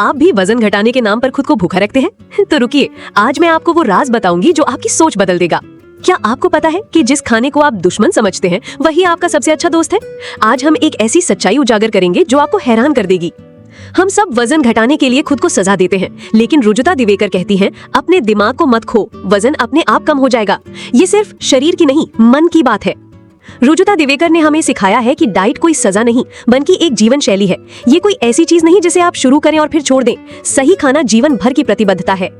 आप भी वजन घटाने के नाम पर खुद को भूखा रखते हैं? तो रुकिए, आज मैं आपको वो राज बताऊंगी जो आपकी सोच बदल देगा। क्या आपको पता है कि जिस खाने को आप दुश्मन समझते हैं वही आपका सबसे अच्छा दोस्त है? आज हम एक ऐसी सच्चाई उजागर करेंगे जो आपको हैरान कर देगी। हम सब वजन घटाने के लिए खुद को सजा देते हैं, लेकिन रुजुता दिवेकर कहती हैं, अपने दिमाग को मत खो, वजन अपने आप कम हो जाएगा। ये सिर्फ शरीर की नहीं, मन की बात है। रुजुता दिवेकर ने हमें सिखाया है कि डाइट कोई सजा नहीं, बल्कि एक जीवन शैली है। ये कोई ऐसी चीज नहीं जिसे आप शुरू करें और फिर छोड़ दें। सही खाना जीवन भर की प्रतिबद्धता है।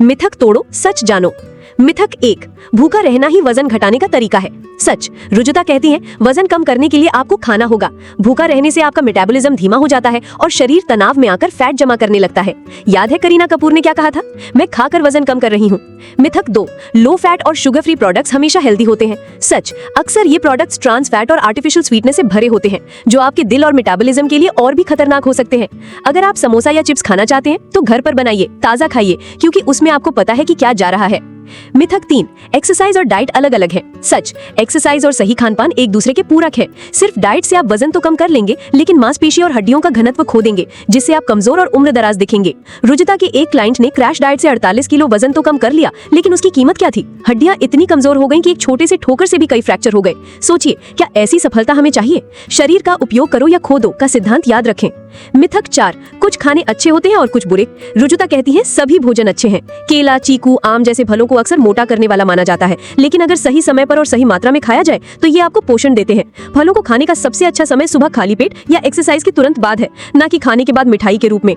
मिथक तोड़ो, सच जानो। मिथक 1, भूखा रहना ही वजन घटाने का तरीका है। सच, रुजुता कहती है, वजन कम करने के लिए आपको खाना होगा। भूखा रहने से आपका मेटाबॉलिज्म धीमा हो जाता है और शरीर तनाव में आकर फैट जमा करने लगता है। याद है करीना कपूर ने क्या कहा था? मैं खाकर वजन कम कर रही हूँ। मिथक 2, लो फैट और शुगर फ्री प्रोडक्ट्स हमेशा हेल्दी होते हैं। सच, अक्सर ये प्रोडक्ट्स ट्रांस फैट और आर्टिफिशियल स्वीटनेस से भरे होते हैं, जो आपके दिल और मेटाबॉलिज्म के लिए और भी खतरनाक हो सकते हैं। अगर आप समोसा या चिप्स खाना चाहते हैं तो घर पर बनाइए, ताजा खाइए, क्योंकि उसमें आपको पता है कि क्या जा रहा है। मिथक 3, एक्सरसाइज और डाइट अलग अलग है। सच, एक्सरसाइज और सही खानपान एक दूसरे के पूरक है। सिर्फ डाइट से आप वजन तो कम कर लेंगे, लेकिन मांसपेशी और हड्डियों का घनत्व खो देंगे, जिससे आप कमजोर और उम्र दराज दिखेंगे। रुजुता के एक क्लाइंट ने क्रैश डाइट से 48 किलो वजन तो कम कर लिया, लेकिन उसकी कीमत क्या थी? हड्डियां इतनी कमजोर हो गईं कि एक छोटे से ठोकर से भी कई फ्रैक्चर हो गए। सोचिए, क्या ऐसी सफलता हमें चाहिए? शरीर का उपयोग करो या खो दो का सिद्धांत याद रखें। मिथक 4, कुछ खाने अच्छे होते हैं और कुछ बुरे। रुजुता कहती है, सभी भोजन अच्छे हैं। केला, चीकू, आम जैसे फलों को अक्सर मोटा करने वाला माना जाता है, लेकिन अगर सही समय पर और सही मात्रा में खाया जाए तो ये आपको पोषण देते हैं। फलों को खाने का सबसे अच्छा समय सुबह खाली पेट या एक्सरसाइज के तुरंत बाद है, ना कि खाने के बाद मिठाई के रूप में।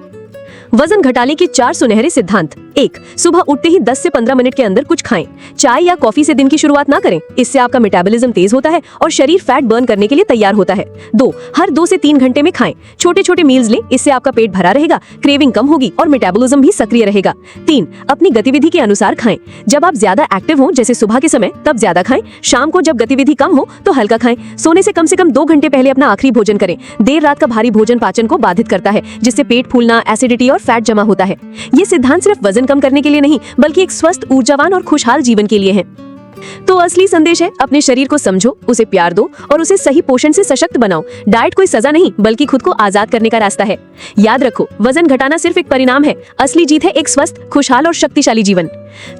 वजन घटाने के 4 सुनहरे सिद्धांत। 1, सुबह उठते ही 10 से 15 मिनट के अंदर कुछ खाएं। चाय या कॉफी से दिन की शुरुआत ना करें, इससे आपका मेटाबॉलिज्म तेज होता है और शरीर फैट बर्न करने के लिए तैयार होता है। 2, हर 2 से 3 घंटे में खाएं। छोटे छोटे मील्स लें, इससे आपका पेट भरा रहेगा, क्रेविंग कम होगी और मेटाबॉलिज्म भी सक्रिय रहेगा। 3, अपनी गतिविधि के अनुसार खाएं। जब आप ज्यादा एक्टिव हो, जैसे सुबह के समय, तब ज्यादा खाएं। शाम को जब गतिविधि कम हो तो हल्का खाएं। सोने से कम 2 घंटे पहले अपना आखिरी भोजन करें। देर रात का भारी भोजन पाचन को बाधित करता है, जिससे पेट फूलना, एसिडिटी और फैट जमा होता है। ये सिद्धांत सिर्फ वजन कम करने के लिए नहीं, बल्कि एक स्वस्थ, ऊर्जावान और खुशहाल जीवन के लिए है। तो असली संदेश है, अपने शरीर को समझो, उसे प्यार दो और उसे सही पोषण से सशक्त बनाओ। डाइट कोई सजा नहीं, बल्कि खुद को आजाद करने का रास्ता है। याद रखो, वजन घटाना सिर्फ एक परिणाम है, असली जीत है एक स्वस्थ, खुशहाल और शक्तिशाली जीवन।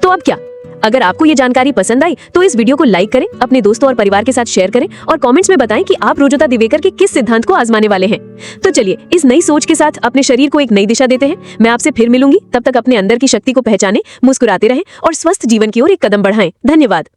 तो अब क्या? अगर आपको ये जानकारी पसंद आई तो इस वीडियो को लाइक करें, अपने दोस्तों और परिवार के साथ शेयर करें और कमेंट्स में बताएं कि आप रुजुता दिवेकर के किस सिद्धांत को आजमाने वाले हैं। तो चलिए, इस नई सोच के साथ अपने शरीर को एक नई दिशा देते हैं। मैं आपसे फिर मिलूंगी, तब तक अपने अंदर की शक्ति को पहचानें, मुस्कुराते रहें और स्वस्थ जीवन की ओर एक कदम बढ़ाएं। धन्यवाद।